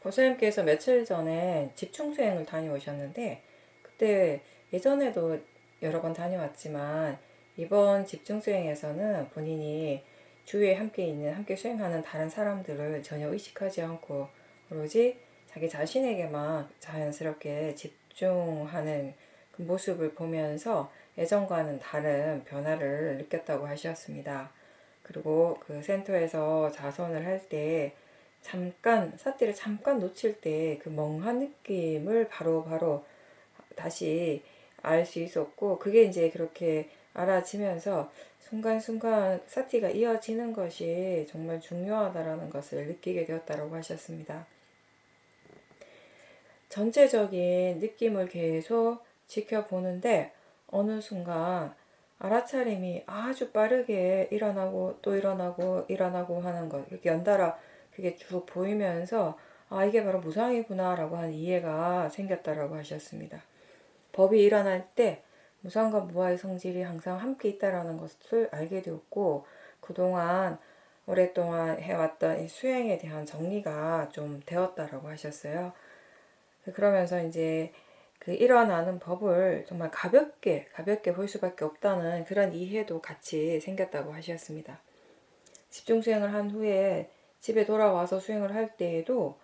보살님께서 며칠 전에 집중수행을 다녀오셨는데, 그때 예전에도 여러 번 다녀왔지만 이번 집중수행에서는 본인이 주위에 함께 수행하는 다른 사람들을 전혀 의식하지 않고 오로지 자기 자신에게만 자연스럽게 집중하는 그 모습을 보면서 예전과는 다른 변화를 느꼈다고 하셨습니다. 그리고 그 센터에서 자선을 할때 사띠를 잠깐 놓칠 때 그 멍한 느낌을 바로 다시 알 수 있었고, 그게 이제 그렇게 알아지면서 순간순간 사띠가 이어지는 것이 정말 중요하다라는 것을 느끼게 되었다고 하셨습니다. 전체적인 느낌을 계속 지켜보는데 어느 순간 알아차림이 아주 빠르게 일어나고 또 일어나고 하는 것, 이렇게 연달아 그게 쭉 보이면서 이게 바로 무상이구나 라고 하는 이해가 생겼다라고 하셨습니다. 법이 일어날 때 무상과 무아의 성질이 항상 함께 있다라는 것을 알게 되었고, 그동안 오랫동안 해왔던 이 수행에 대한 정리가 좀 되었다라고 하셨어요. 그러면서 이제 그 일어나는 법을 정말 가볍게 볼 수밖에 없다는 그런 이해도 같이 생겼다고 하셨습니다. 집중 수행을 한 후에 집에 돌아와서 수행을 할 때에도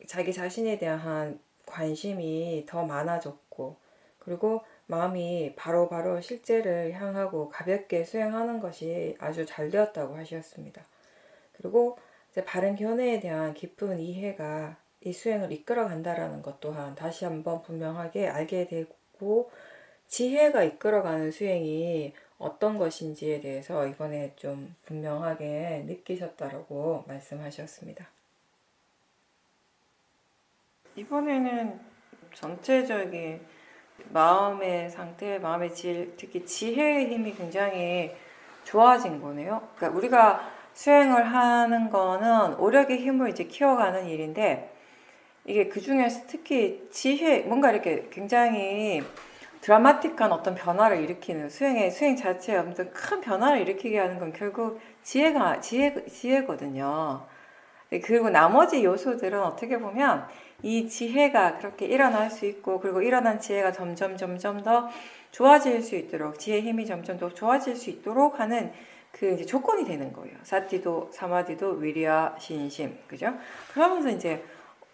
자기 자신에 대한 관심이 더 많아졌고, 그리고 마음이 바로 실제를 향하고 가볍게 수행하는 것이 아주 잘 되었다고 하셨습니다. 그리고 이제 바른 견해에 대한 깊은 이해가 이 수행을 이끌어 간다라는 것 또한 다시 한번 분명하게 알게 되고, 지혜가 이끌어가는 수행이 어떤 것인지에 대해서 이번에 좀 분명하게 느끼셨다라고 말씀하셨습니다. 이번에는 전체적인 마음의 상태, 마음의 질, 특히 지혜의 힘이 굉장히 좋아진 거네요. 그러니까 우리가 수행을 하는 거는 오력의 힘을 이제 키워가는 일인데, 이게 그 중에서 특히 지혜, 뭔가 이렇게 굉장히 드라마틱한 어떤 변화를 일으키는 수행 자체에 아무튼 큰 변화를 일으키게 하는 건 결국 지혜거든요. 그리고 나머지 요소들은 어떻게 보면 이 지혜가 그렇게 일어날 수 있고, 그리고 일어난 지혜가 점점 더 좋아질 수 있도록, 지혜의 힘이 점점 더 좋아질 수 있도록 하는 그 이제 조건이 되는 거예요. 사티도, 사마디도, 위리아, 신심, 그죠? 그러면서 이제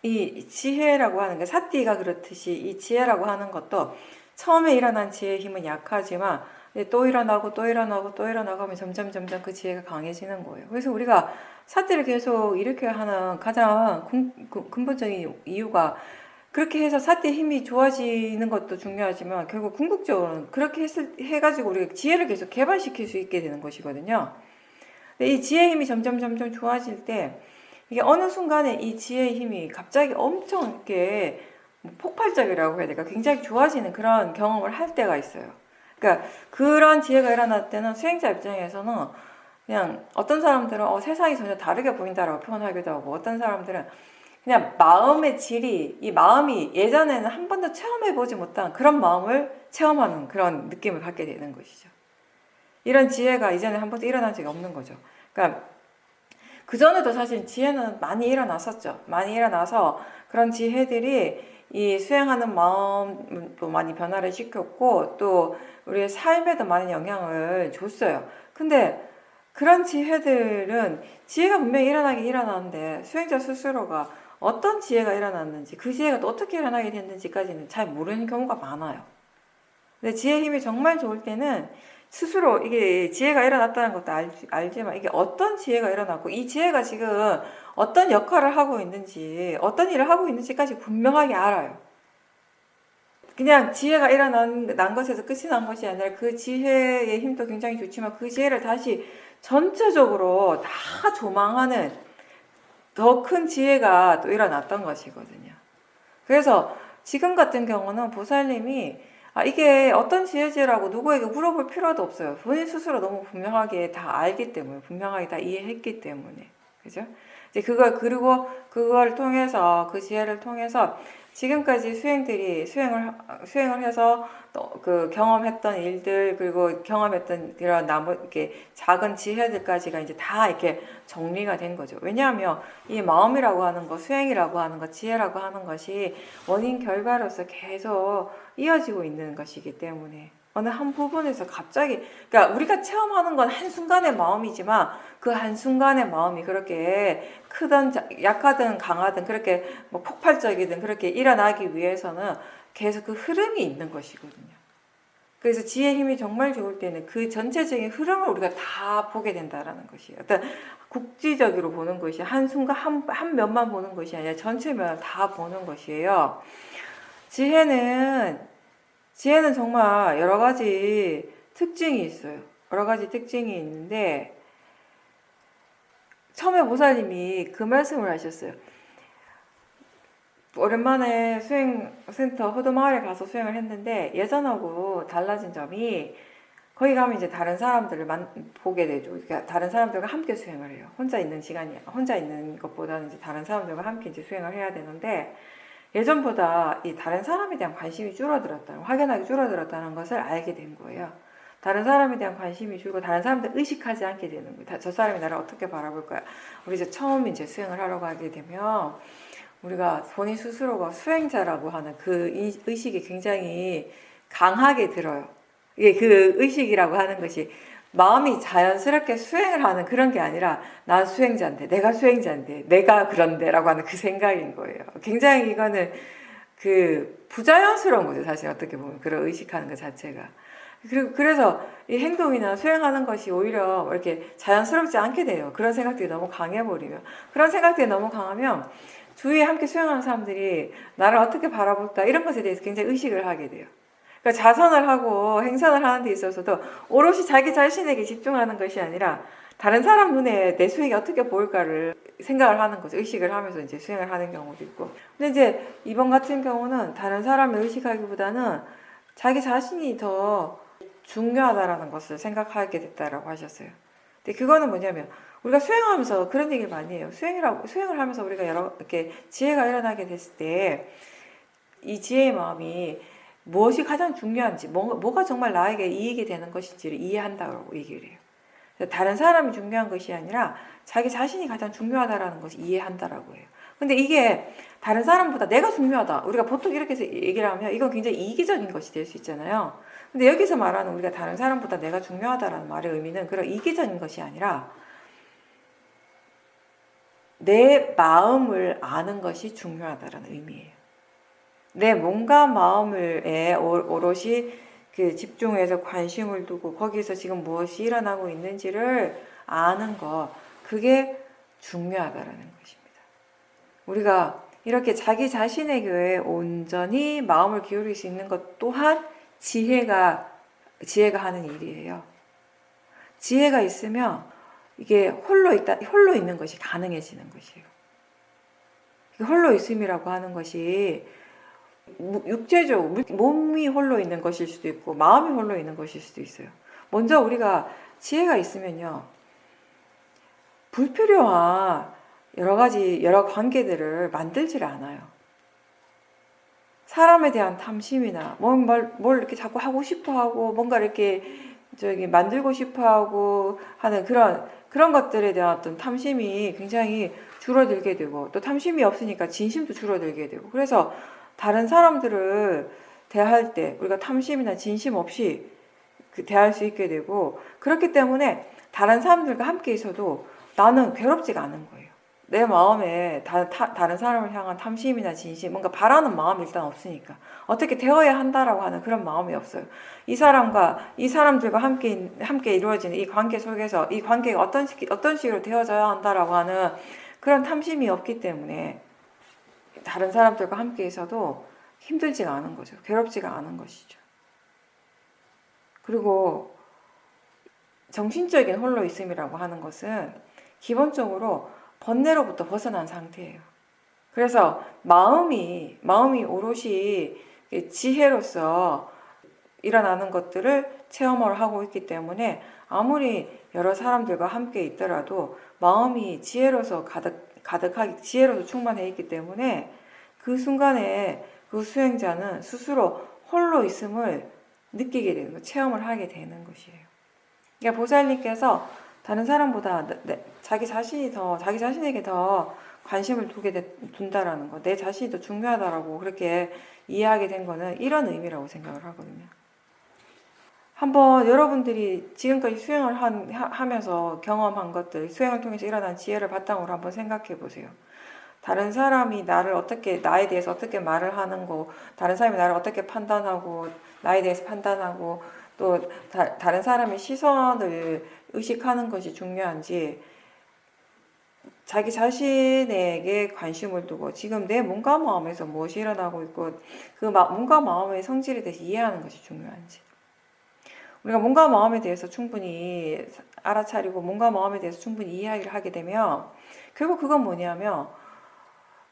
이 지혜라고 하는 게, 사띠가 그렇듯이 이 지혜라고 하는 것도 처음에 일어난 지혜의 힘은 약하지만 또 일어나고 하면 점점 그 지혜가 강해지는 거예요. 그래서 우리가 사띠를 계속 일으켜야 하는 가장 근본적인 이유가, 그렇게 해서 사띠의 힘이 좋아지는 것도 중요하지만 결국 궁극적으로는 그렇게 해가지고 우리가 지혜를 계속 개발시킬 수 있게 되는 것이거든요. 근데 이 지혜의 힘이 점점 좋아질 때, 이게 어느 순간에 이 지혜의 힘이 갑자기 엄청 이렇게 폭발적이라고 해야 될까, 굉장히 좋아지는 그런 경험을 할 때가 있어요. 그러니까 그런 지혜가 일어날 때는 수행자 입장에서는 그냥 어떤 사람들은 세상이 전혀 다르게 보인다라고 표현하기도 하고, 어떤 사람들은 그냥 마음의 질이, 이 마음이 예전에는 한 번도 체험해보지 못한 그런 마음을 체험하는 그런 느낌을 받게 되는 것이죠. 이런 지혜가 이전에 한 번도 일어난 적이 없는 거죠. 그러니까 그전에도 사실 지혜는 많이 일어났었죠. 많이 일어나서 그런 지혜들이 이 수행하는 마음도 많이 변화를 시켰고, 또 우리의 삶에도 많은 영향을 줬어요. 근데 그런 지혜들은, 지혜가 분명히 일어나긴 일어나는데 수행자 스스로가 어떤 지혜가 일어났는지, 그 지혜가 또 어떻게 일어나게 됐는지까지는 잘 모르는 경우가 많아요. 근데 지혜의 힘이 정말 좋을 때는 스스로 이게 지혜가 일어났다는 것도 알지만, 이게 어떤 지혜가 일어났고 이 지혜가 지금 어떤 역할을 하고 있는지, 어떤 일을 하고 있는지까지 분명하게 알아요. 그냥 지혜가 난 것에서 끝이 난 것이 아니라, 그 지혜의 힘도 굉장히 좋지만 그 지혜를 다시 전체적으로 다 조망하는 더 큰 지혜가 또 일어났던 것이거든요. 그래서 지금 같은 경우는 보살님이 이게 어떤 지혜지라고 누구에게 물어볼 필요도 없어요. 본인 스스로 너무 분명하게 다 알기 때문에, 분명하게 다 이해했기 때문에. 그죠? 이제 그걸 그리고 그걸 통해서 그 지혜를 통해서 지금까지 수행을 해서 또 그 경험했던 일들 그리고 경험했던 그런 나무 이렇게 작은 지혜들까지가 이제 다 이렇게 정리가 된 거죠. 왜냐하면 이 마음이라고 하는 것, 수행이라고 하는 것, 지혜라고 하는 것이 원인 결과로서 계속 이어지고 있는 것이기 때문에 어느 한 부분에서 갑자기 그러니까 우리가 체험하는 건 한순간의 마음이지만 그 한순간의 마음이 그렇게 크든 약하든 강하든 그렇게 뭐 폭발적이든 그렇게 일어나기 위해서는 계속 그 흐름이 있는 것이거든요. 그래서 지혜의 힘이 정말 좋을 때는 그 전체적인 흐름을 우리가 다 보게 된다라는 것이에요. 어떤 국지적으로 보는 것이 한순간 한 면만 보는 것이 아니라 전체 면을 다 보는 것이에요. 지혜는 정말 여러 가지 특징이 있어요. 여러 가지 특징이 있는데 처음에 보살님이 그 말씀을 하셨어요. 오랜만에 수행센터 호도마을에 가서 수행을 했는데 예전하고 달라진 점이 거기 가면 이제 다른 사람들을 보게 되죠. 그러니까 다른 사람들과 함께 수행을 해요. 혼자 있는 것보다는 이제 다른 사람들과 함께 이제 수행을 해야 되는데 예전보다 이 다른 사람에 대한 관심이 확연하게 줄어들었다는 것을 알게 된 거예요. 다른 사람에 대한 관심이 줄고 다른 사람들 의식하지 않게 되는 거예요. 저 사람이 나를 어떻게 바라볼 거야. 우리 이제 처음 이제 수행을 하러 가게 되면 우리가 본인 스스로가 수행자라고 하는 그 의식이 굉장히 강하게 들어요. 이게 그 의식이라고 하는 것이 마음이 자연스럽게 수행을 하는 그런 게 아니라 난 수행자인데 내가 그런데라고 하는 그 생각인 거예요. 굉장히 이거는 그 부자연스러운 거죠. 사실 어떻게 보면 그런 의식하는 것 자체가. 그래서 이 행동이나 수행하는 것이 오히려 이렇게 자연스럽지 않게 돼요. 그런 생각들이 너무 강해버리면. 그런 생각들이 너무 강하면 주위에 함께 수행하는 사람들이 나를 어떻게 바라볼까 이런 것에 대해서 굉장히 의식을 하게 돼요. 그러니까 자선을 하고 행선을 하는 데 있어서도 오롯이 자기 자신에게 집중하는 것이 아니라 다른 사람 눈에 내 수행이 어떻게 보일까를 생각을 하는 거죠. 의식을 하면서 이제 수행을 하는 경우도 있고. 근데 이제 이번 같은 경우는 다른 사람을 의식하기보다는 자기 자신이 더 중요하다라는 것을 생각하게 됐다라고 하셨어요. 근데 그거는 뭐냐면 우리가 수행하면서 그런 얘기를 많이 해요. 수행을 하면서 우리가 이렇게 지혜가 일어나게 됐을 때 이 지혜의 마음이 무엇이 가장 중요한지, 뭐가 정말 나에게 이익이 되는 것인지를 이해한다고 얘기를 해요. 다른 사람이 중요한 것이 아니라 자기 자신이 가장 중요하다라는 것을 이해한다라고 해요. 근데 이게 다른 사람보다 내가 중요하다. 우리가 보통 이렇게 해서 얘기를 하면 이건 굉장히 이기적인 것이 될 수 있잖아요. 근데 여기서 말하는 우리가 다른 사람보다 내가 중요하다라는 말의 의미는 그런 이기적인 것이 아니라 내 마음을 아는 것이 중요하다라는 의미예요. 내 몸과 마음을 오롯이 그 집중해서 관심을 두고 거기서 지금 무엇이 일어나고 있는지를 아는 것, 그게 중요하다라는 것입니다. 우리가 이렇게 자기 자신에게 온전히 마음을 기울일 수 있는 것 또한 지혜가 하는 일이에요. 지혜가 있으면 이게 홀로 있는 것이 가능해지는 것이에요. 홀로 있음이라고 하는 것이 육체적 몸이 홀로 있는 것일 수도 있고 마음이 홀로 있는 것일 수도 있어요. 먼저 우리가 지혜가 있으면요, 불필요한 여러 관계들을 만들지를 않아요. 사람에 대한 탐심이나 뭘 이렇게 자꾸 하고 싶어하고 뭔가 이렇게 만들고 싶어하고 하는 그런 것들에 대한 어떤 탐심이 굉장히 줄어들게 되고, 또 탐심이 없으니까 진심도 줄어들게 되고, 그래서 다른 사람들을 대할 때 우리가 탐심이나 진심 없이 대할 수 있게 되고, 그렇기 때문에 다른 사람들과 함께 있어도 나는 괴롭지가 않은 거예요. 내 마음에 다른 사람을 향한 탐심이나 진심, 뭔가 바라는 마음이 일단 없으니까 어떻게 되어야 한다라고 하는 그런 마음이 없어요. 이 사람들과 함께 이루어지는 이 관계 속에서 이 관계가 어떤 식으로 되어져야 한다라고 하는 그런 탐심이 없기 때문에 다른 사람들과 함께 있어도 힘들지가 않은 거죠. 괴롭지가 않은 것이죠. 그리고 정신적인 홀로 있음이라고 하는 것은 기본적으로 번뇌로부터 벗어난 상태예요. 그래서 마음이 오롯이 지혜로서 일어나는 것들을 체험을 하고 있기 때문에 아무리 여러 사람들과 함께 있더라도 마음이 지혜로서 가득하게 지혜로도 충만해 있기 때문에 그 순간에 그 수행자는 스스로 홀로 있음을 느끼게 되는 거, 체험을 하게 되는 것이에요. 그러니까 보살님께서 다른 사람보다 자기 자신에게 더 관심을 둔다라는 거, 내 자신이 더 중요하다라고 그렇게 이해하게 된 거는 이런 의미라고 생각을 하거든요. 한번 여러분들이 지금까지 수행을 하면서 경험한 것들, 수행을 통해서 일어난 지혜를 바탕으로 한번 생각해 보세요. 다른 사람이 나에 대해서 어떻게 말을 하는 거, 다른 사람이 나를 어떻게 판단하고, 나에 대해서 판단하고, 또 다른 사람의 시선을 의식하는 것이 중요한지, 자기 자신에게 관심을 두고 지금 내 몸과 마음에서 무엇이 일어나고 있고 그 몸과 마음의 성질에 대해서 이해하는 것이 중요한지, 우리가 몸과 마음에 대해서 충분히 알아차리고 몸과 마음에 대해서 충분히 이해를 하게 되면 결국 그건 뭐냐면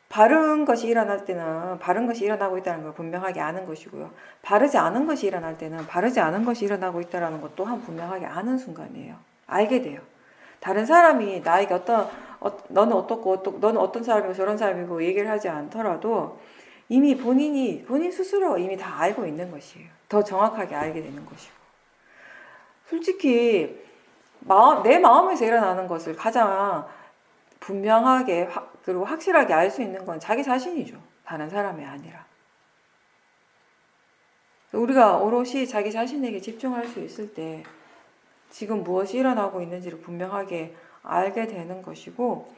바른 것이 일어날 때는 바른 것이 일어나고 있다는 걸 분명하게 아는 것이고요. 바르지 않은 것이 일어날 때는 바르지 않은 것이 일어나고 있다는 것 또한 분명하게 아는 순간이에요. 알게 돼요. 다른 사람이 나에게 너는 어떻고 너는 어떤 사람이고 저런 사람이고 얘기를 하지 않더라도 이미 본인 스스로 이미 다 알고 있는 것이에요. 더 정확하게 알게 되는 것이고. 솔직히 내 마음에서 일어나는 것을 가장 분명하게 그리고 확실하게 알 수 있는 건 자기 자신이죠. 다른 사람이 아니라. 우리가 오롯이 자기 자신에게 집중할 수 있을 때 지금 무엇이 일어나고 있는지를 분명하게 알게 되는 것이고,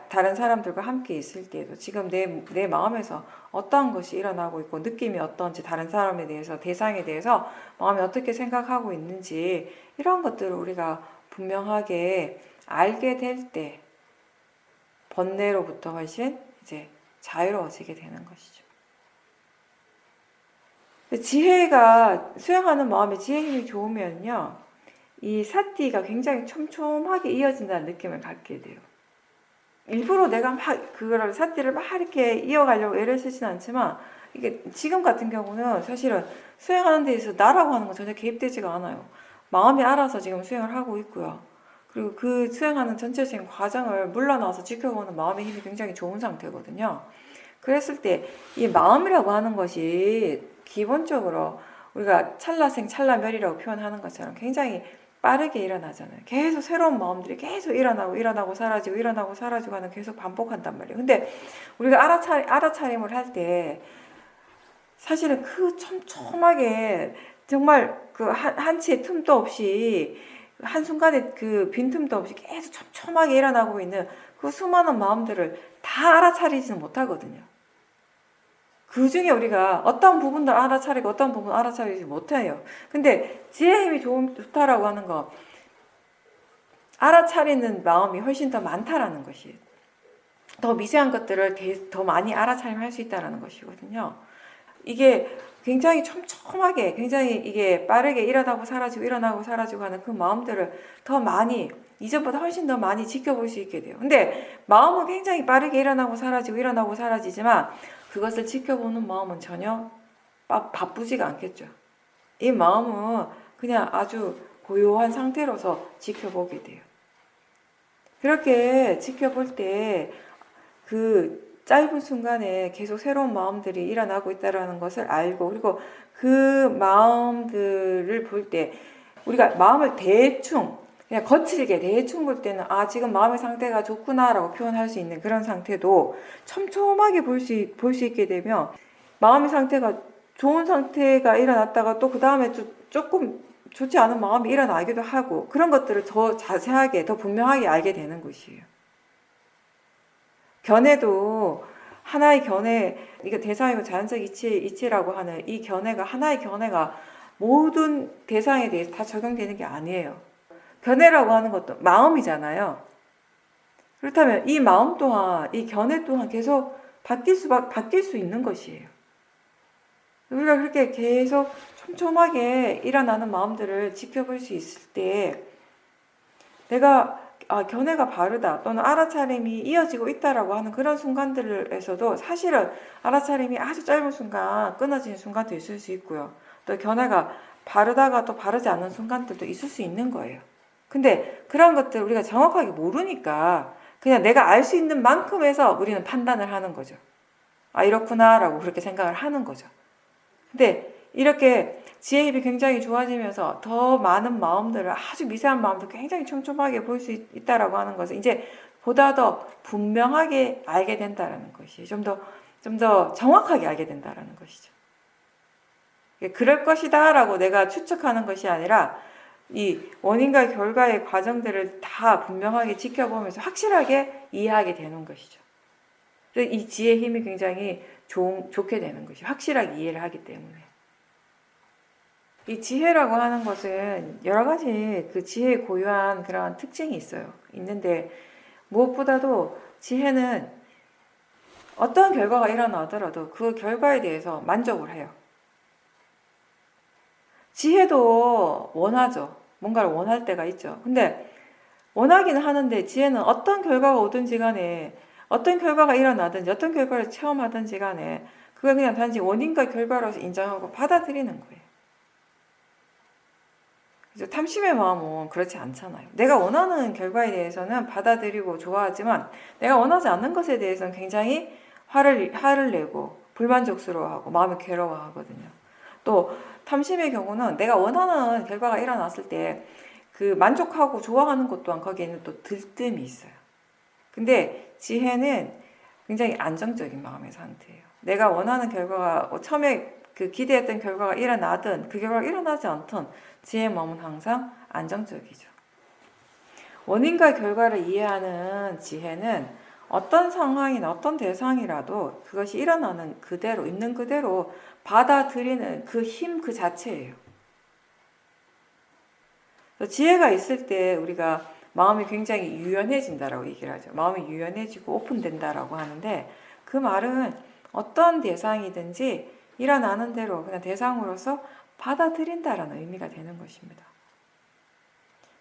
다른 사람들과 함께 있을 때도 지금 내 마음에서 어떠한 것이 일어나고 있고 느낌이 어떤지, 다른 사람에 대해서, 대상에 대해서 마음이 어떻게 생각하고 있는지 이런 것들을 우리가 분명하게 알게 될 때 번뇌로부터 훨씬 이제 자유로워지게 되는 것이죠. 지혜가 수행하는 마음에 지혜 힘이 좋으면요, 이 사티가 굉장히 촘촘하게 이어진다는 느낌을 갖게 돼요. 일부러 내가 그거를 사티를 이렇게 이어가려고 애를 쓰진 않지만, 이게 지금 같은 경우는 사실은 수행하는 데 있어서 나라고 하는 건 전혀 개입되지가 않아요. 마음이 알아서 지금 수행을 하고 있고요. 그리고 그 수행하는 전체적인 과정을 물러나서 지켜보는 마음의 힘이 굉장히 좋은 상태거든요. 그랬을 때 이 마음이라고 하는 것이 기본적으로 우리가 찰나생 찰나멸이라고 표현하는 것처럼 굉장히 빠르게 일어나잖아요. 계속 새로운 마음들이 계속 일어나고 사라지고 하는 계속 반복한단 말이에요. 근데 우리가 알아차림을 할 때 사실은 그 촘촘하게 정말 그 한치의 틈도 없이 한순간에 그 빈틈도 없이 계속 촘촘하게 일어나고 있는 그 수많은 마음들을 다 알아차리지는 못하거든요. 그 중에 우리가 어떤 부분들 알아차리고 어떤 부분 알아차리지 못해요. 근데 지혜의 힘이 좋다라고 하는 거, 알아차리는 마음이 훨씬 더 많다라는 것이에요. 더 미세한 것들을 더 많이 알아차림할 수 있다는 것이거든요. 이게 굉장히 촘촘하게, 굉장히 이게 빠르게 일어나고 사라지고 하는 그 마음들을 더 많이, 이전보다 훨씬 더 많이 지켜볼 수 있게 돼요. 근데 마음은 굉장히 빠르게 일어나고 사라지지만 그것을 지켜보는 마음은 전혀 바쁘지가 않겠죠. 이 마음은 그냥 아주 고요한 상태로서 지켜보게 돼요. 그렇게 지켜볼 때 그 짧은 순간에 계속 새로운 마음들이 일어나고 있다는 것을 알고, 그리고 그 마음들을 볼 때 우리가 마음을 대충 그냥 거칠게 대충 볼 때는 지금 마음의 상태가 좋구나라고 표현할 수 있는 그런 상태도 촘촘하게 볼 수 있게 되면 마음의 상태가 좋은 상태가 일어났다가 또 그 다음에 조금 좋지 않은 마음이 일어나기도 하고, 그런 것들을 더 자세하게 더 분명하게 알게 되는 것이에요. 견해도 하나의 견해, 이거 대상이고 자연적 이치라고 하는 이 견해가, 하나의 견해가 모든 대상에 대해서 다 적용되는 게 아니에요. 견해라고 하는 것도 마음이잖아요. 그렇다면 이 마음 또한, 이 견해 또한 계속 바뀔 수 있는 것이에요. 우리가 그렇게 계속 촘촘하게 일어나는 마음들을 지켜볼 수 있을 때 내가 견해가 바르다 또는 알아차림이 이어지고 있다라고 하는 그런 순간들에서도 사실은 알아차림이 아주 짧은 순간 끊어지는 순간도 있을 수 있고요. 또 견해가 바르다가 또 바르지 않은 순간들도 있을 수 있는 거예요. 근데 그런 것들 우리가 정확하게 모르니까 그냥 내가 알 수 있는 만큼에서 우리는 판단을 하는 거죠. 아, 이렇구나라고 그렇게 생각을 하는 거죠. 근데 이렇게 지혜 힘이 굉장히 좋아지면서 더 많은 마음들을, 아주 미세한 마음도 굉장히 촘촘하게 볼 수 있다라고 하는 것은 이제 보다 더 분명하게 알게 된다라는 것이, 좀 더 정확하게 알게 된다라는 것이죠. 그럴 것이다라고 내가 추측하는 것이 아니라 이 원인과 결과의 과정들을 다 분명하게 지켜보면서 확실하게 이해하게 되는 것이죠. 그래서 이 지혜의 힘이 굉장히 좋게 되는 것이, 확실하게 이해를 하기 때문에. 이 지혜라고 하는 것은 여러 가지 그 지혜의 고유한 그런 특징이 있는데 무엇보다도 지혜는 어떤 결과가 일어나더라도 그 결과에 대해서 만족을 해요. 지혜도 원하죠. 뭔가를 원할 때가 있죠. 근데 원하기는 하는데 지혜는 어떤 결과가 오든지 간에, 어떤 결과가 일어나든지 어떤 결과를 체험하든지 간에 그걸 그냥 단지 원인과 결과로서 인정하고 받아들이는 거예요. 그래서 탐심의 마음은 그렇지 않잖아요. 내가 원하는 결과에 대해서는 받아들이고 좋아하지만 내가 원하지 않는 것에 대해서는 굉장히 화를 내고 불만족스러워하고 마음이 괴로워하거든요. 또 탐심의 경우는 내가 원하는 결과가 일어났을 때 그 만족하고 좋아하는 것 또한 거기에는 또 들뜸이 있어요. 근데 지혜는 굉장히 안정적인 마음의 상태예요. 내가 원하는 결과가 처음에 그 기대했던 결과가 일어나든 그 결과가 일어나지 않든 지혜의 마음은 항상 안정적이죠. 원인과 결과를 이해하는 지혜는 어떤 상황이나 어떤 대상이라도 그것이 일어나는 그대로, 있는 그대로 받아들이는 그 힘 그 자체예요. 지혜가 있을 때 우리가 마음이 굉장히 유연해진다라고 얘기를 하죠. 마음이 유연해지고 오픈된다라고 하는데 그 말은 어떤 대상이든지 일어나는 대로 그냥 대상으로서 받아들인다라는 의미가 되는 것입니다.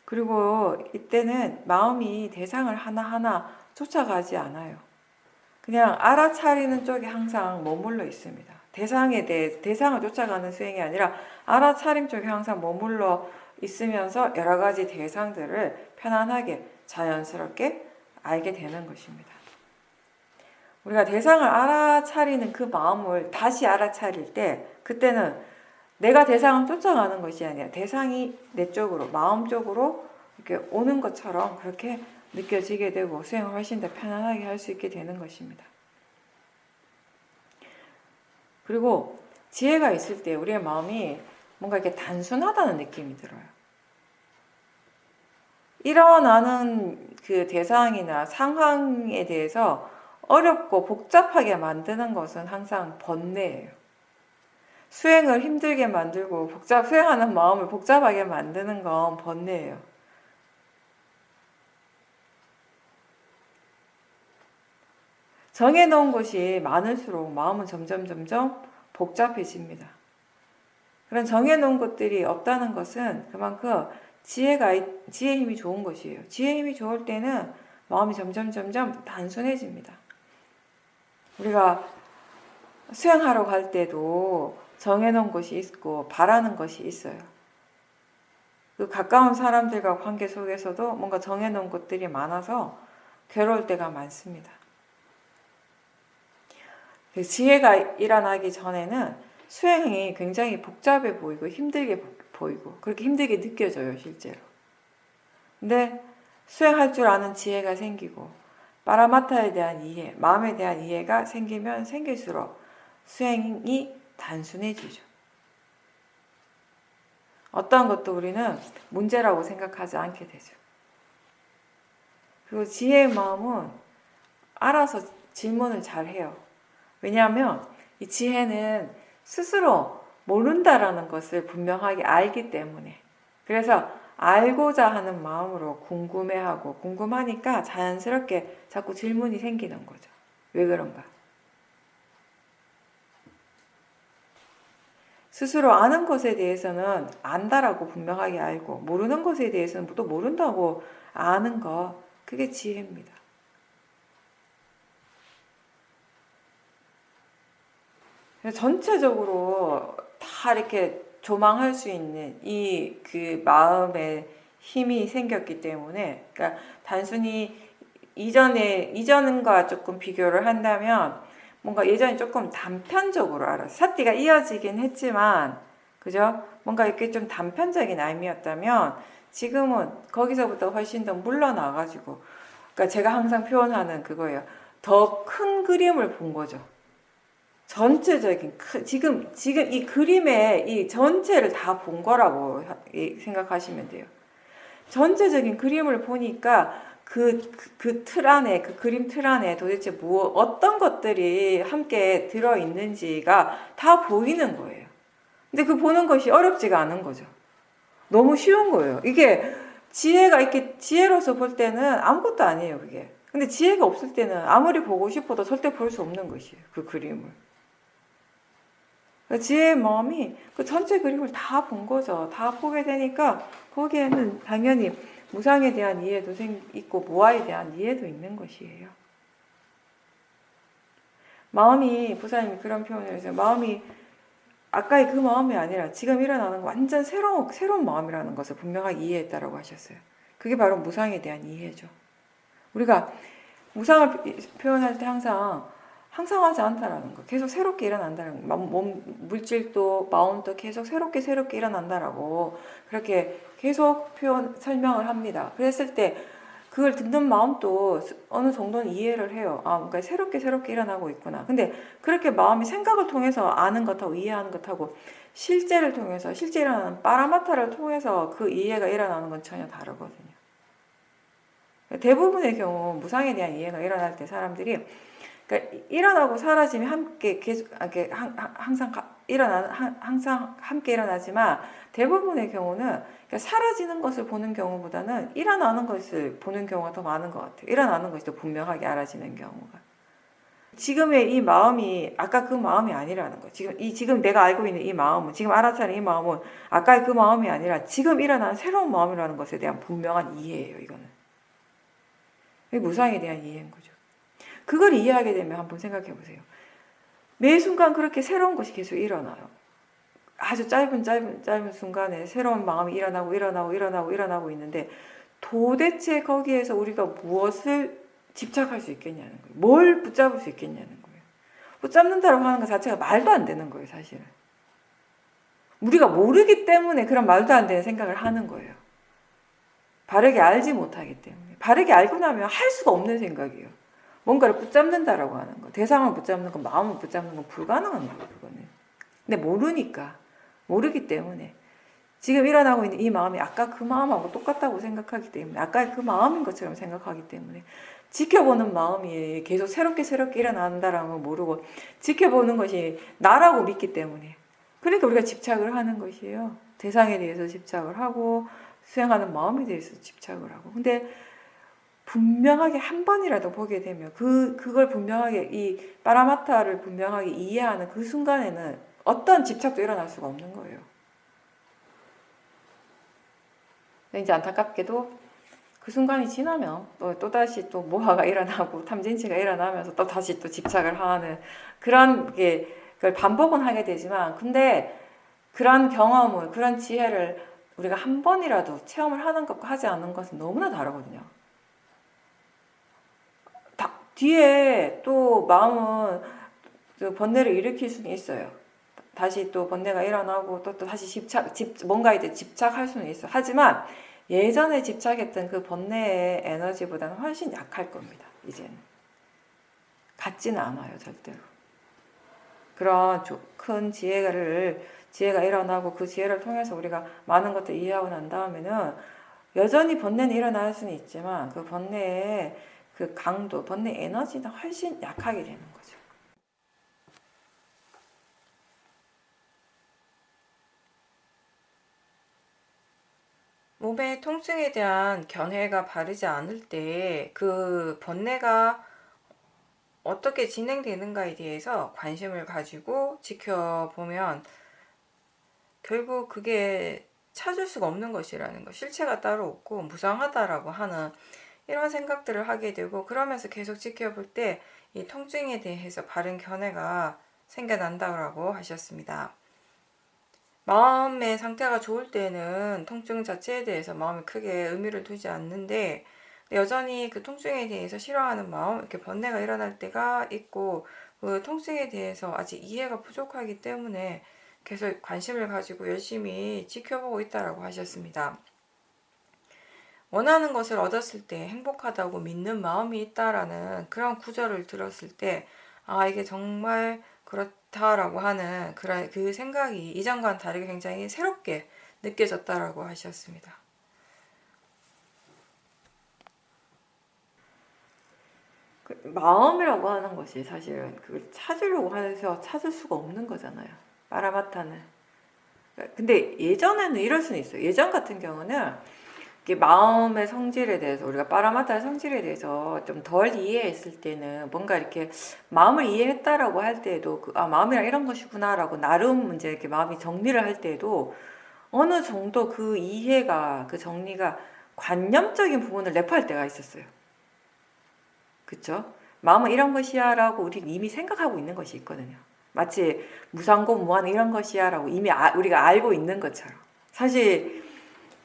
그리고 이때는 마음이 대상을 하나하나 쫓아가지 않아요. 그냥 알아차리는 쪽에 항상 머물러 있습니다. 대상을 쫓아가는 수행이 아니라 알아차림 쪽에 항상 머물러 있으면서 여러 가지 대상들을 편안하게 자연스럽게 알게 되는 것입니다. 우리가 대상을 알아차리는 그 마음을 다시 알아차릴 때 그때는 내가 대상을 쫓아가는 것이 아니라 대상이 내 쪽으로, 마음 쪽으로 이렇게 오는 것처럼 그렇게 느껴지게 되고 수행을 훨씬 더 편안하게 할 수 있게 되는 것입니다. 그리고 지혜가 있을 때 우리의 마음이 뭔가 이렇게 단순하다는 느낌이 들어요. 일어나는 그 대상이나 상황에 대해서 어렵고 복잡하게 만드는 것은 항상 번뇌예요. 수행을 힘들게 만들고 수행하는 마음을 복잡하게 만드는 건 번뇌예요. 정해놓은 것이 많을수록 마음은 점점 복잡해집니다. 그런 정해놓은 것들이 없다는 것은 그만큼 지혜의 힘이 좋은 것이에요. 지혜의 힘이 좋을 때는 마음이 점점 단순해집니다. 우리가 수행하러 갈 때도 정해놓은 것이 있고 바라는 것이 있어요. 그 가까운 사람들과 관계 속에서도 뭔가 정해놓은 것들이 많아서 괴로울 때가 많습니다. 지혜가 일어나기 전에는 수행이 굉장히 복잡해 보이고 힘들게 보이고 그렇게 힘들게 느껴져요, 실제로. 근데 수행할 줄 아는 지혜가 생기고 파라마타에 대한 이해, 마음에 대한 이해가 생기면 생길수록 수행이 단순해지죠. 어떠한 것도 우리는 문제라고 생각하지 않게 되죠. 그리고 지혜의 마음은 알아서 질문을 잘 해요. 왜냐하면 이 지혜는 스스로 모른다라는 것을 분명하게 알기 때문에, 그래서 알고자 하는 마음으로 궁금해하고 궁금하니까 자연스럽게 자꾸 질문이 생기는 거죠. 왜 그런가? 스스로 아는 것에 대해서는 안다라고 분명하게 알고 모르는 것에 대해서는 또 모른다고 아는 것, 그게 지혜입니다. 전체적으로 다 이렇게 조망할 수 있는 그 마음에 힘이 생겼기 때문에, 그러니까 단순히 이전과 조금 비교를 한다면 뭔가 예전에 조금 단편적으로 알았어요. 사띠가 이어지긴 했지만, 그죠? 뭔가 이렇게 좀 단편적인 알미였다면 지금은 거기서부터 훨씬 더 물러나가지고, 그러니까 제가 항상 표현하는 그거예요. 더 큰 그림을 본 거죠. 전체적인 지금 이 그림의 이 전체를 다 본 거라고 생각하시면 돼요. 전체적인 그림을 보니까 그 틀 안에, 그 그림 틀 안에 도대체 어떤 것들이 함께 들어있는지가 다 보이는 거예요. 근데 그 보는 것이 어렵지가 않은 거죠. 너무 쉬운 거예요. 이게 지혜가 이렇게 지혜로서 볼 때는 아무것도 아니에요, 그게. 근데 지혜가 없을 때는 아무리 보고 싶어도 절대 볼 수 없는 것이에요, 그 그림을. 지혜의 마음이 그 전체 그림을 다 본 거죠. 다 보게 되니까 거기에는 당연히 무상에 대한 이해도 있고 무아에 대한 이해도 있는 것이에요. 마음이, 부사님이 그런 표현을 해서 마음이 아까의 그 마음이 아니라 지금 일어나는 완전 새로운 마음이라는 것을 분명하게 이해했다라고 하셨어요. 그게 바로 무상에 대한 이해죠. 우리가 무상을 표현할 때 항상 항상하지 않다라는 거, 계속 새롭게 일어난다는 거, 물질도 마음도 계속 새롭게 일어난다라고 그렇게 계속 설명을 합니다. 그랬을 때 그걸 듣는 마음도 어느 정도는 이해를 해요. 아, 뭔가 새롭게 일어나고 있구나. 근데 그렇게 마음이 생각을 통해서 아는 것하고 이해하는 것하고 실제를 통해서, 실제 일어나는 빠라마타를 통해서 그 이해가 일어나는 건 전혀 다르거든요. 대부분의 경우 무상에 대한 이해가 일어날 때 사람들이, 그러니까 일어나고 사라짐이 함께 계속 항상 함께 일어나지만 대부분의 경우는 그러니까 사라지는 것을 보는 경우보다는 일어나는 것을 보는 경우가 더 많은 것 같아요. 일어나는 것이 더 분명하게 알아지는 경우가. 지금의 이 마음이 아까 그 마음이 아니라는 거. 지금 내가 알고 있는 이 마음은, 지금 알아차린 이 마음은 아까의 그 마음이 아니라 지금 일어나는 새로운 마음이라는 것에 대한 분명한 이해예요. 이거는. 이게 무상에 대한 이해인 거죠. 그걸 이해하게 되면 한번 생각해 보세요. 매 순간 그렇게 새로운 것이 계속 일어나요. 아주 짧은 순간에 새로운 마음이 일어나고 있는데 도대체 거기에서 우리가 무엇을 집착할 수 있겠냐는 거예요. 뭘 붙잡을 수 있겠냐는 거예요. 붙잡는다고 하는 것 자체가 말도 안 되는 거예요, 사실은. 우리가 모르기 때문에 그런 말도 안 되는 생각을 하는 거예요. 바르게 알지 못하기 때문에. 바르게 알고 나면 할 수가 없는 생각이에요. 뭔가를 붙잡는다라고 하는 거. 대상을 붙잡는 거, 마음을 붙잡는 건 불가능한 거예요, 그거는. 근데 모르기 때문에 지금 일어나고 있는 이 마음이 아까 그 마음하고 똑같다고 생각하기 때문에, 아까 그 마음인 것처럼 생각하기 때문에 지켜보는 마음이 계속 새롭게 일어난다라는 걸 모르고 지켜보는 것이 나라고 믿기 때문에, 그러니까 우리가 집착을 하는 것이에요. 대상에 대해서 집착을 하고 수행하는 마음에 대해서 집착을 하고. 근데 분명하게 한 번이라도 보게 되면 그걸 분명하게 이 파라마타를 분명하게 이해하는 그 순간에는 어떤 집착도 일어날 수가 없는 거예요. 이제 안타깝게도 그 순간이 지나면 또 다시 또 모하가 일어나고 탐진치가 일어나면서 또 다시 또 집착을 하는 그런 게 그걸 반복은 하게 되지만, 근데 그런 경험을, 그런 지혜를 우리가 한 번이라도 체험을 하는 것과 하지 않는 것은 너무나 다르거든요. 뒤에 또 마음은 번뇌를 일으킬 수는 있어요. 다시 또 번뇌가 일어나고 또 다시 뭔가에 집착할 수는 있어요. 하지만 예전에 집착했던 그 번뇌의 에너지보다는 훨씬 약할 겁니다. 이제는. 같지는 않아요, 절대로. 그런 큰 지혜가 일어나고 그 지혜를 통해서 우리가 많은 것들 이해하고 난 다음에는 여전히 번뇌는 일어날 수는 있지만 그 번뇌의 그 강도, 번뇌 에너지는 훨씬 약하게 되는 거죠. 몸의 통증에 대한 견해가 바르지 않을 때 그 번뇌가 어떻게 진행되는가에 대해서 관심을 가지고 지켜보면 결국 그게 찾을 수가 없는 것이라는 거, 실체가 따로 없고 무상하다라고 하는 이런 생각들을 하게 되고, 그러면서 계속 지켜볼 때 이 통증에 대해서 바른 견해가 생겨난다고 하셨습니다. 마음의 상태가 좋을 때는 통증 자체에 대해서 마음이 크게 의미를 두지 않는데, 여전히 그 통증에 대해서 싫어하는 마음, 이렇게 번뇌가 일어날 때가 있고, 그 통증에 대해서 아직 이해가 부족하기 때문에 계속 관심을 가지고 열심히 지켜보고 있다라고 하셨습니다. 원하는 것을 얻었을 때 행복하다고 믿는 마음이 있다라는 그런 구절을 들었을 때, 아, 이게 정말 그렇다라고 하는 그 생각이 이전과는 다르게 굉장히 새롭게 느껴졌다라고 하셨습니다. 마음이라고 하는 것이 사실은 그걸 찾으려고 해서 찾을 수가 없는 거잖아요. 파라마타는. 근데 예전에는 이럴 수는 있어요. 예전 같은 경우는 마음의 성질에 대해서, 우리가 파라마타의 성질에 대해서 좀 덜 이해했을 때는 뭔가 이렇게 마음을 이해했다라고 할 때에도 마음이란 이런 것이구나라고 나름 이제 이렇게 마음이 정리를 할 때에도 어느 정도 그 이해가, 그 정리가 관념적인 부분을 내포할 때가 있었어요. 그쵸? 마음은 이런 것이야 라고 우리 이미 생각하고 있는 것이 있거든요. 마치 무상고 무한 이런 것이야 라고 이미 우리가 알고 있는 것처럼. 사실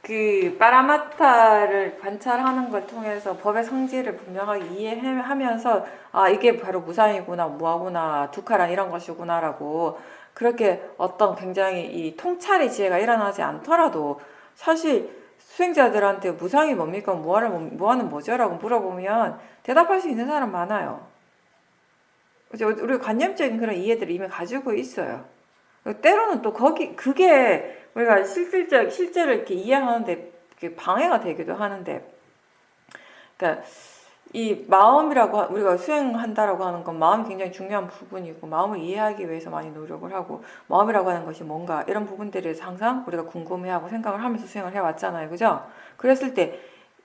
그 파라마타를 관찰하는 걸 통해서 법의 성질을 분명하게 이해하면서 이게 바로 무상이구나, 무하구나, 두카란 이런 것이구나 라고 그렇게 어떤 굉장히 이 통찰의 지혜가 일어나지 않더라도 사실 수행자들한테 무상이 뭡니까? 무한은 뭐죠? 라고 물어보면 대답할 수 있는 사람 많아요. 우리 관념적인 그런 이해들을 이미 가지고 있어요. 때로는 또 그게 우리가 실제로 이렇게 이해하는데 방해가 되기도 하는데, 그러니까 이 마음이라고 우리가 수행한다라고 하는 건 마음이 굉장히 중요한 부분이고, 마음을 이해하기 위해서 많이 노력을 하고, 마음이라고 하는 것이 뭔가 이런 부분들에 대해서 항상 우리가 궁금해하고 생각을 하면서 수행을 해왔잖아요, 그죠? 그랬을 때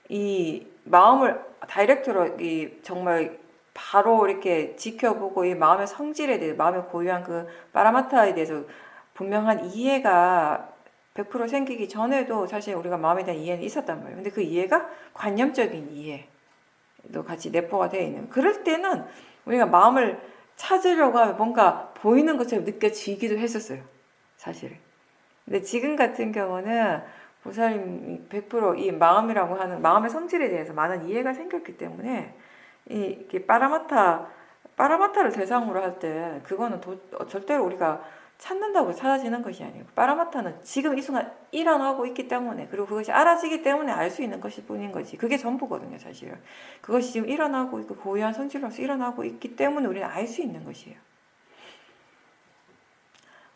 이 마음을 다이렉트로 정말 바로 이렇게 지켜보고 이 마음의 성질에 대해, 마음의 고유한 그 파라마타에 대해서 분명한 이해가 100% 생기기 전에도 사실 우리가 마음에 대한 이해는 있었단 말이에요. 근데 그 이해가 관념적인 이해도 같이 내포가 되어 있는. 그럴 때는 우리가 마음을 찾으려고 하면 뭔가 보이는 것처럼 느껴지기도 했었어요, 사실은. 근데 지금 같은 경우는 보살님이 100%이 마음이라고 하는 마음의 성질에 대해서 많은 이해가 생겼기 때문에 이게 파라마타를 대상으로 할 때 그거는 절대로 우리가 찾는다고 찾아지는 것이 아니고, 파라마타는 지금 이 순간 일어나고 있기 때문에, 그리고 그것이 알아지기 때문에 알 수 있는 것일 뿐인 거지. 그게 전부거든요, 사실은. 그것이 지금 일어나고 있고 고유한 성질로서 일어나고 있기 때문에 우리는 알 수 있는 것이에요.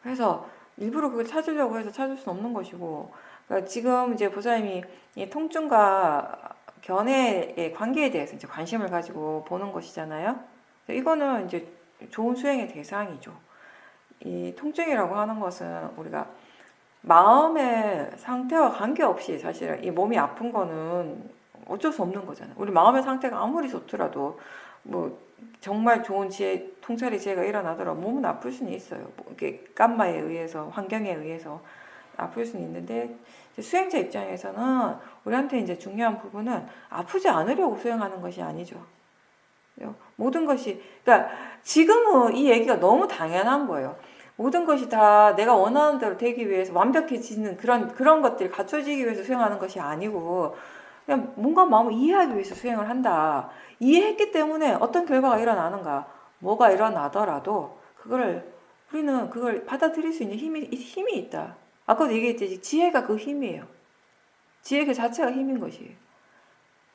그래서 일부러 그걸 찾으려고 해서 찾을 수는 없는 것이고, 그러니까 지금 이제 보살님이 이 통증과 견해의 관계에 대해서 이제 관심을 가지고 보는 것이잖아요. 이거는 이제 좋은 수행의 대상이죠. 이 통증이라고 하는 것은 우리가 마음의 상태와 관계없이 사실은 이 몸이 아픈 거는 어쩔 수 없는 거잖아요. 우리 마음의 상태가 아무리 좋더라도 뭐 정말 좋은 지혜, 통찰의 지혜가 일어나더라도 몸은 아플 수는 있어요. 뭐 이렇게 감마에 의해서, 환경에 의해서 아플 수는 있는데, 수행자 입장에서는 우리한테 이제 중요한 부분은 아프지 않으려고 수행하는 것이 아니죠. 모든 것이, 그러니까 지금은 이 얘기가 너무 당연한 거예요. 모든 것이 다 내가 원하는 대로 되기 위해서 완벽해지는 그런 것들이 갖춰지기 위해서 수행하는 것이 아니고, 그냥 뭔가 마음을 이해하기 위해서 수행을 한다. 이해했기 때문에 어떤 결과가 일어나는가, 뭐가 일어나더라도 우리는 그걸 받아들일 수 있는 힘이 있다. 아까도 얘기했듯이 지혜가 그 힘이에요. 지혜 그 자체가 힘인 것이에요.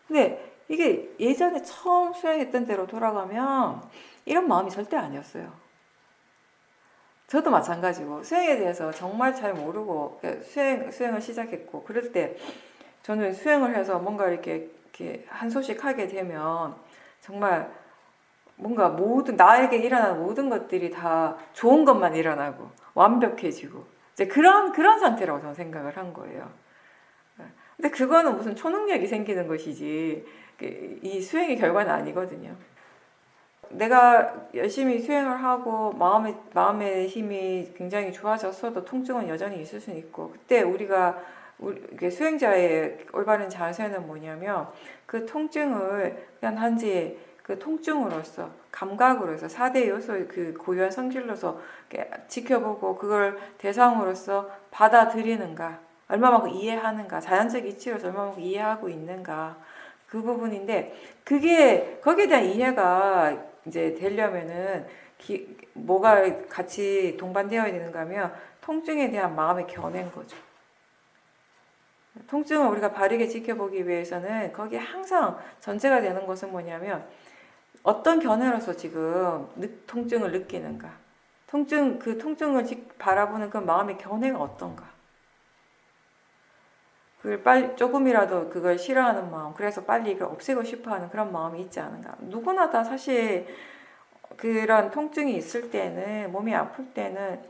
근데 이게 예전에 처음 수행했던 대로 돌아가면 이런 마음이 절대 아니었어요. 저도 마찬가지고 수행에 대해서 정말 잘 모르고 수행을 시작했고, 그럴 때 저는 수행을 해서 뭔가 이렇게 한 소식 하게 되면 정말 뭔가 나에게 일어나는 모든 것들이 다 좋은 것만 일어나고 완벽해지고 이제 그런 상태라고 저는 생각을 한 거예요. 근데 그거는 무슨 초능력이 생기는 것이지 이 수행의 결과는 아니거든요. 내가 열심히 수행을 하고 마음의 힘이 굉장히 좋아졌어도 통증은 여전히 있을 수는 있고, 그때 우리가 수행자의 올바른 자세는 뭐냐면 그 통증을 그냥 단지 그 통증으로서, 감각으로서, 4대 요소의 그 고유한 성질로서 지켜보고 그걸 대상으로서 받아들이는가, 얼마만큼 이해하는가, 자연적 이치로서 얼마만큼 이해하고 있는가, 그 부분인데 그게 거기에 대한 이해가 이제 되려면은 뭐가 같이 동반되어야 되는가 하면 통증에 대한 마음의 견해인 거죠. 통증을 우리가 바르게 지켜보기 위해서는 거기에 항상 전제가 되는 것은 뭐냐면 어떤 견해로서 지금 통증을 느끼는가, 그 통증을 바라보는 그 마음의 견해가 어떤가, 그걸 빨리 조금이라도 그걸 싫어하는 마음, 그래서 빨리 이걸 없애고 싶어하는 그런 마음이 있지 않은가. 누구나 다 사실 그런 통증이 있을 때는, 몸이 아플 때는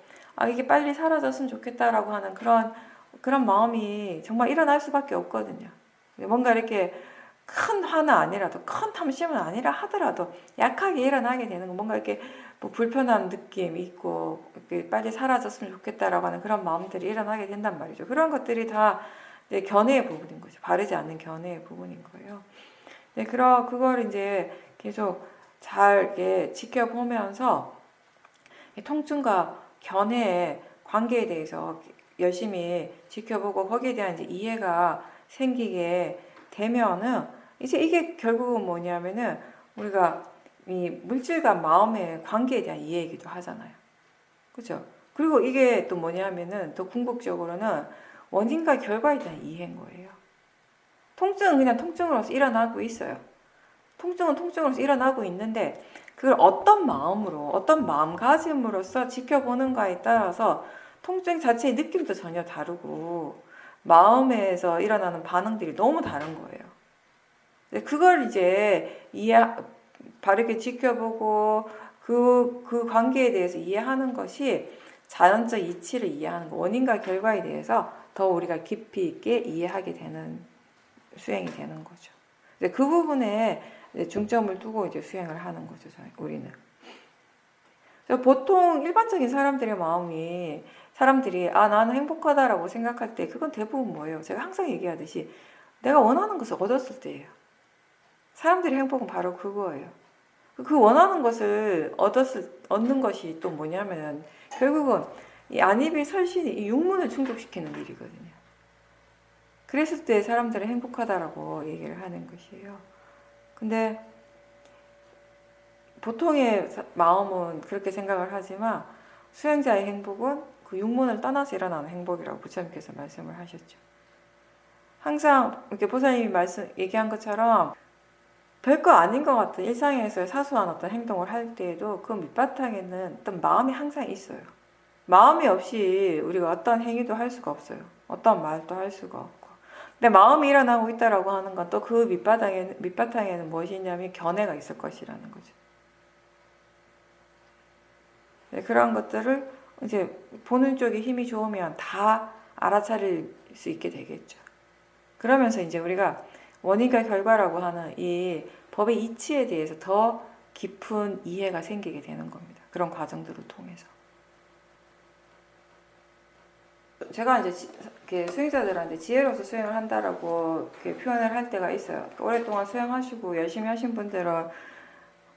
이게 빨리 사라졌으면 좋겠다라고 하는 그런 마음이 정말 일어날 수밖에 없거든요. 뭔가 이렇게 큰 화는 아니라도, 큰 탐심은 아니라 하더라도 약하게 일어나게 되는 거, 뭔가 이렇게 뭐 불편한 느낌이 있고 빨리 사라졌으면 좋겠다라고 하는 그런 마음들이 일어나게 된단 말이죠. 그런 것들이 다 이제 견해의 부분인 거죠. 바르지 않는 견해의 부분인 거예요. 네, 그걸 이제 계속 잘 이렇게 지켜보면서 통증과 견해의 관계에 대해서 열심히 지켜보고 거기에 대한 이제 이해가 생기게 되면은 이제 이게 결국은 뭐냐면은 우리가 이 물질과 마음의 관계에 대한 이해이기도 하잖아요. 그죠? 그리고 이게 또 뭐냐면은 더 궁극적으로는 원인과 결과에 대한 이해인 거예요. 통증은 그냥 통증으로서 일어나고 있어요. 통증은 통증으로서 일어나고 있는데 그걸 어떤 마음으로, 어떤 마음가짐으로써 지켜보는가에 따라서 통증 자체의 느낌도 전혀 다르고 마음에서 일어나는 반응들이 너무 다른 거예요. 그걸 이제 바르게 지켜보고 그 관계에 대해서 이해하는 것이 자연적 이치를 이해하는 거, 원인과 결과에 대해서 더 우리가 깊이 있게 이해하게 되는 수행이 되는 거죠. 그 부분에 중점을 두고 이제 수행을 하는 거죠, 우리는. 보통 일반적인 사람들의 마음이 사람들이 나는 행복하다라고 생각할 때 그건 대부분 뭐예요? 제가 항상 얘기하듯이 내가 원하는 것을 얻었을 때예요. 사람들의 행복은 바로 그거예요. 그 원하는 것을 얻는 것이 또 뭐냐면 결국은 이 안입이 설신이 이 육문을 충족시키는 일이거든요. 그랬을 때 사람들은 행복하다라고 얘기를 하는 것이에요. 근데 보통의 마음은 그렇게 생각을 하지만 수행자의 행복은 그 육문을 떠나서 일어나는 행복이라고 부처님께서 말씀을 하셨죠. 항상 이렇게 보살님이 얘기한 것처럼 별거 아닌 것 같은 일상에서의 사소한 어떤 행동을 할 때에도 그 밑바탕에는 어떤 마음이 항상 있어요. 마음이 없이 우리가 어떤 행위도 할 수가 없어요. 어떤 말도 할 수가 없고. 근데 마음이 일어나고 있다라고 하는 건 또 그 밑바탕에는 무엇이 있냐면 견해가 있을 것이라는 거죠. 네, 그런 것들을 이제 보는 쪽에 힘이 좋으면 다 알아차릴 수 있게 되겠죠. 그러면서 이제 우리가 원인과 결과라고 하는 이 법의 이치에 대해서 더 깊은 이해가 생기게 되는 겁니다. 그런 과정들을 통해서. 제가 이제 수행자들한테 지혜로서 수행을 한다라고 표현을 할 때가 있어요. 오랫동안 수행하시고 열심히 하신 분들은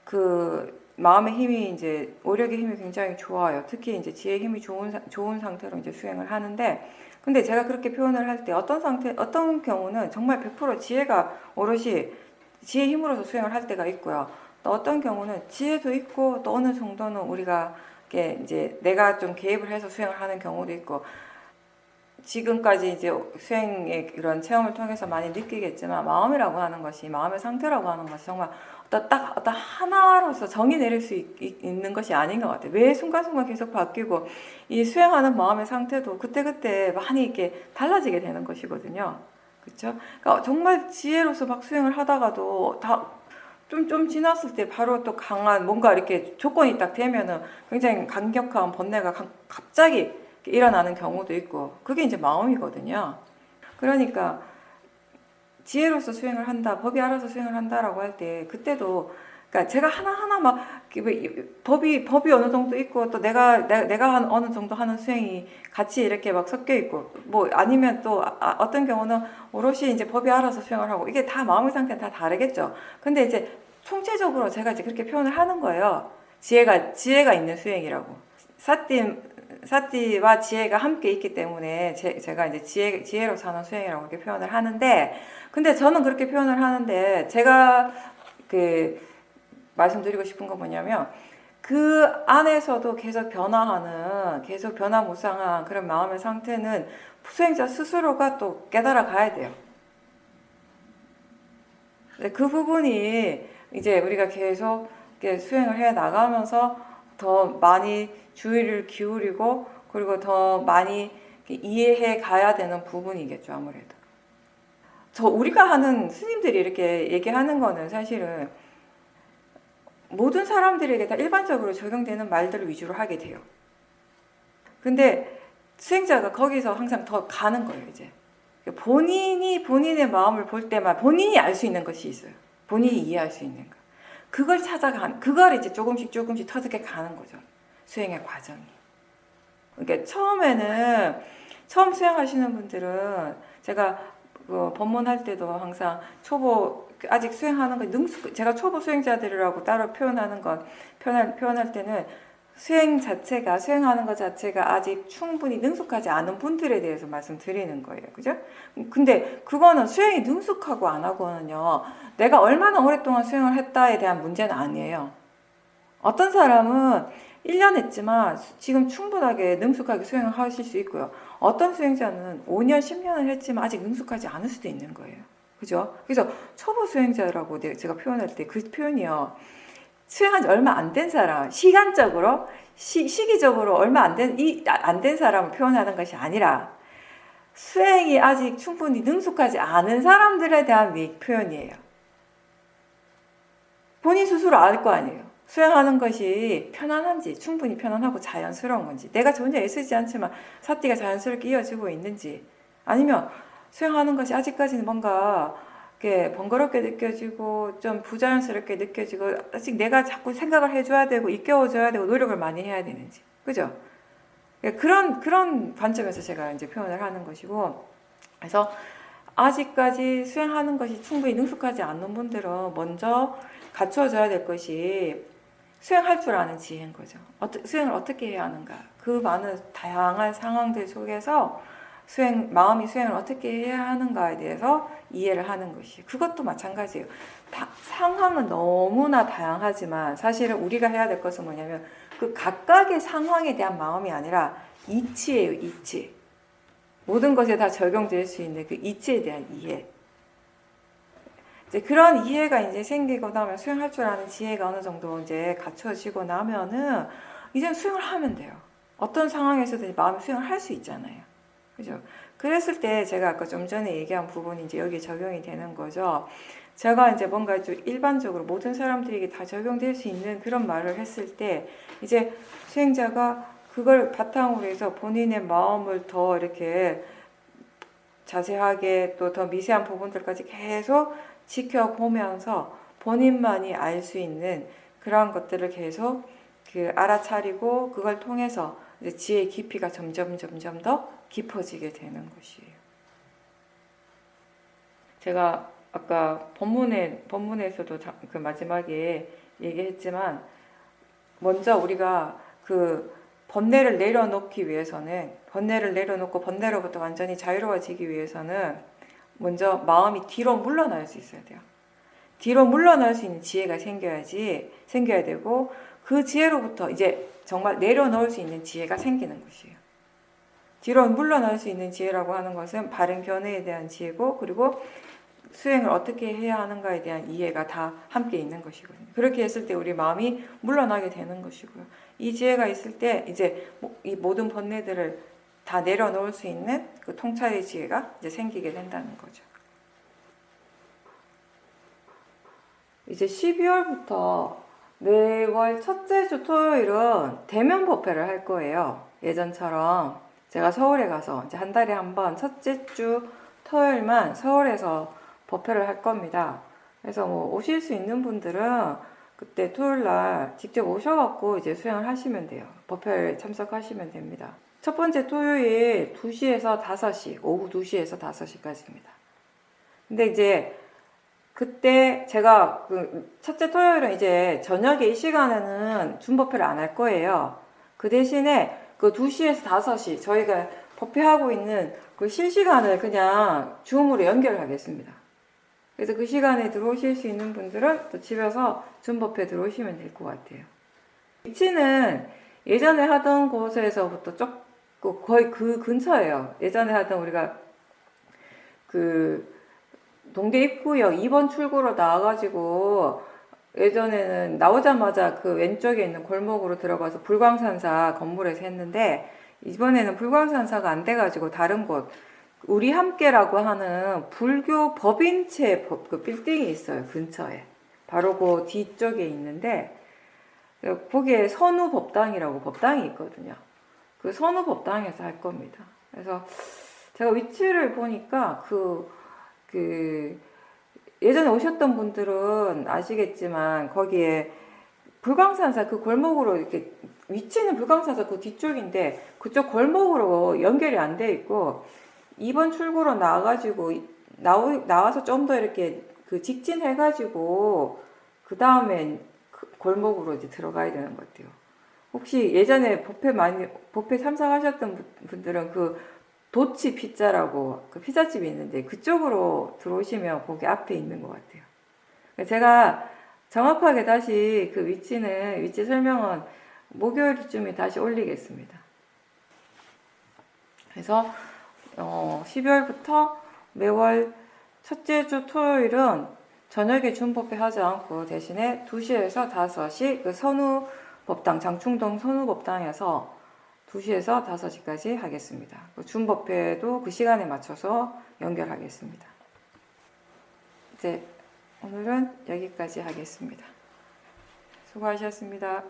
그 마음의 힘이 이제 오력의 힘이 굉장히 좋아요. 특히 이제 지혜의 힘이 좋은 상태로 이제 수행을 하는데, 근데 제가 그렇게 표현을 할 때 어떤 경우는 정말 100% 지혜가 오롯이 지혜 힘으로서 수행을 할 때가 있고요. 또 어떤 경우는 지혜도 있고 또 어느 정도는 우리가 이제 내가 좀 개입을 해서 수행을 하는 경우도 있고, 지금까지 이제 수행의 이런 체험을 통해서 많이 느끼겠지만 마음이라고 하는 것이, 마음의 상태라고 하는 것이 정말 어떤 하나로서 정의 내릴 수 있는 것이 아닌 것 같아요. 매 순간순간 계속 바뀌고 이 수행하는 마음의 상태도 그때그때 많이 이렇게 달라지게 되는 것이거든요. 그렇죠? 그러니까 정말 지혜로서 막 수행을 하다가도 좀 지났을 때 바로 또 강한 뭔가 이렇게 조건이 딱 되면은 굉장히 강력한 번뇌가 갑자기 일어나는 경우도 있고, 그게 이제 마음이거든요. 그러니까 지혜로서 수행을 한다, 법이 알아서 수행을 한다라고 할 때 그때도 그러니까 제가 하나하나 막 법이 어느 정도 있고 또 내가 한 어느 정도 하는 수행이 같이 이렇게 막 섞여 있고, 뭐 아니면 또 어떤 경우는 오롯이 이제 법이 알아서 수행을 하고, 이게 다 마음의 상태는 다 다르겠죠. 근데 이제 총체적으로 제가 이제 그렇게 표현을 하는 거예요. 지혜가 있는 수행이라고. 사띠와 지혜가 함께 있기 때문에 제가 이제 지혜로 사는 수행이라고 이렇게 표현을 하는데, 근데 저는 그렇게 표현을 하는데, 제가 그 말씀드리고 싶은 건 뭐냐면, 그 안에서도 계속 변화하는, 계속 변화무쌍한 그런 마음의 상태는 수행자 스스로가 또 깨달아 가야 돼요. 그 부분이 이제 우리가 계속 수행을 해 나가면서 더 많이 주의를 기울이고, 그리고 더 많이 이해해 가야 되는 부분이겠죠, 아무래도. 우리가 하는, 스님들이 이렇게 얘기하는 거는 사실은 모든 사람들에게 다 일반적으로 적용되는 말들을 위주로 하게 돼요. 근데 수행자가 거기서 항상 더 가는 거예요, 이제. 본인이 본인의 마음을 볼 때만 본인이 알 수 있는 것이 있어요. 본인이 이해할 수 있는 거. 그걸 이제 조금씩 터득해 가는 거죠. 수행의 과정이. 그러니까 처음 수행하시는 분들은 제가 그 법문할 때도 항상 아직 수행하는 거 제가 초보 수행자들이라고 따로 표현할 때는 수행하는 것 자체가 아직 충분히 능숙하지 않은 분들에 대해서 말씀드리는 거예요. 그죠? 근데 그거는 수행이 능숙하고 안 하고는요, 내가 얼마나 오랫동안 수행을 했다에 대한 문제는 아니에요. 어떤 사람은 1년 했지만 지금 충분하게 능숙하게 수행을 하실 수 있고요. 어떤 수행자는 5년, 10년을 했지만 아직 능숙하지 않을 수도 있는 거예요. 그죠? 그래서 초보 수행자라고 제가 표현할 때 그 표현이요. 수행한 지 얼마 안 된 사람, 시간적으로, 시기적으로 얼마 안 된 사람을 표현하는 것이 아니라 수행이 아직 충분히 능숙하지 않은 사람들에 대한 표현이에요. 본인 스스로 알 거 아니에요. 수행하는 것이 편안한지, 충분히 편안하고 자연스러운 건지, 내가 전혀 애쓰지 않지만 사띠가 자연스럽게 이어지고 있는지, 아니면 수행하는 것이 아직까지는 뭔가 번거롭게 느껴지고 좀 부자연스럽게 느껴지고 아직 내가 자꾸 생각을 해줘야 되고 일깨워줘야 되고 노력을 많이 해야 되는지, 그죠? 그런 관점에서 제가 이제 표현을 하는 것이고, 그래서 아직까지 수행하는 것이 충분히 능숙하지 않는 분들은 먼저 갖춰줘야 될 것이 수행할 줄 아는 지혜인 거죠. 수행을 어떻게 해야 하는가? 그 많은 다양한 상황들 속에서 마음이 수행을 어떻게 해야 하는가에 대해서 이해를 하는 것이, 그것도 마찬가지예요. 상황은 너무나 다양하지만 사실은 우리가 해야 될 것은 뭐냐면 그 각각의 상황에 대한 마음이 아니라 이치예요, 이치. 모든 것에 다 적용될 수 있는 그 이치에 대한 이해. 이제 그런 이해가 이제 생기고 나면 수행할 줄 아는 지혜가 어느 정도 이제 갖춰지고 나면은 이제 수행을 하면 돼요. 어떤 상황에서도 마음이 수행을 할 수 있잖아요. 그죠? 그랬을 때 제가 아까 좀 전에 얘기한 부분이 이제 여기 적용이 되는 거죠. 제가 이제 뭔가 좀 일반적으로 모든 사람들에게 다 적용될 수 있는 그런 말을 했을 때 이제 수행자가 그걸 바탕으로 해서 본인의 마음을 더 이렇게 자세하게 또 더 미세한 부분들까지 계속 지켜보면서 본인만이 알 수 있는 그런 것들을 계속 알아차리고 그걸 통해서 이제 지혜의 깊이가 점점 더 깊어지게 되는 것이에요. 제가 아까 법문에서도 그 마지막에 얘기했지만, 먼저 우리가 그 번뇌를 내려놓기 위해서는, 번뇌를 내려놓고 번뇌로부터 완전히 자유로워지기 위해서는 먼저 마음이 뒤로 물러날 수 있어야 돼요. 뒤로 물러날 수 있는 지혜가 생겨야 되고, 그 지혜로부터 이제 정말 내려놓을 수 있는 지혜가 생기는 것이에요. 뒤로 물러날 수 있는 지혜라고 하는 것은 바른 견해에 대한 지혜고, 그리고 수행을 어떻게 해야 하는가에 대한 이해가 다 함께 있는 것이거든요. 그렇게 했을 때 우리 마음이 물러나게 되는 것이고요. 이 지혜가 있을 때 이제 이 모든 번뇌들을 다 내려놓을 수 있는 그 통찰의 지혜가 이제 생기게 된다는 거죠. 이제 12월부터 매월 첫째 주 토요일은 대면 법회를 할 거예요. 예전처럼 제가 서울에 가서 이제 한 달에 한 번 첫째 주 토요일만 서울에서 법회를 할 겁니다. 그래서 뭐 오실 수 있는 분들은 그때 토요일 날 직접 오셔갖고 이제 수행을 하시면 돼요. 법회에 참석하시면 됩니다. 첫 번째 토요일 2시에서 5시, 오후 2시에서 5시까지입니다. 근데 이제 그때 제가 첫째 토요일은 이제 저녁에 이 시간에는 준법회를 안 할 거예요. 그 대신에 그 2시에서 5시 저희가 법회하고 있는 그 실시간을 그냥 줌으로 연결하겠습니다. 그래서 그 시간에 들어오실 수 있는 분들은 또 집에서 줌 법회 들어오시면 될 것 같아요. 위치는 예전에 하던 곳에서부터 조금 거의 그 근처예요. 예전에 하던 우리가 그 동대 입구역 2번 출구로 나와가지고 예전에는 나오자마자 그 왼쪽에 있는 골목으로 들어가서 불광산사 건물에서 했는데 이번에는 불광산사가 안 돼가지고 다른 곳 우리 함께라고 하는 불교 법인체 그 빌딩이 있어요. 근처에 바로 그 뒤쪽에 있는데 거기에 선우법당이라고 법당이 있거든요. 그 선우법당에서 할 겁니다. 그래서 제가 위치를 보니까 예전에 오셨던 분들은 아시겠지만 거기에 불광산사 그 골목으로 이렇게 위치는 불광산사 그 뒤쪽인데 그쪽 골목으로 연결이 안 돼 있고 2번 출구로 나와가지고 나와서 좀 더 이렇게 그 직진해가지고 그 다음에 골목으로 이제 들어가야 되는 것 같아요. 혹시 예전에 법회 참석하셨던 분들은 그 도치 피자라고 그 피자집이 있는데 그쪽으로 들어오시면 거기 앞에 있는 것 같아요. 제가 정확하게 다시 그 위치 설명은 목요일쯤에 다시 올리겠습니다. 그래서 12월부터 매월 첫째 주 토요일은 저녁에 줌법회 하지 않고 대신에 2시에서 5시 그 선우법당 장충동 선우법당에서 2시에서 5시까지 하겠습니다. 줌법회도 그 시간에 맞춰서 연결하겠습니다. 이제 오늘은 여기까지 하겠습니다. 수고하셨습니다.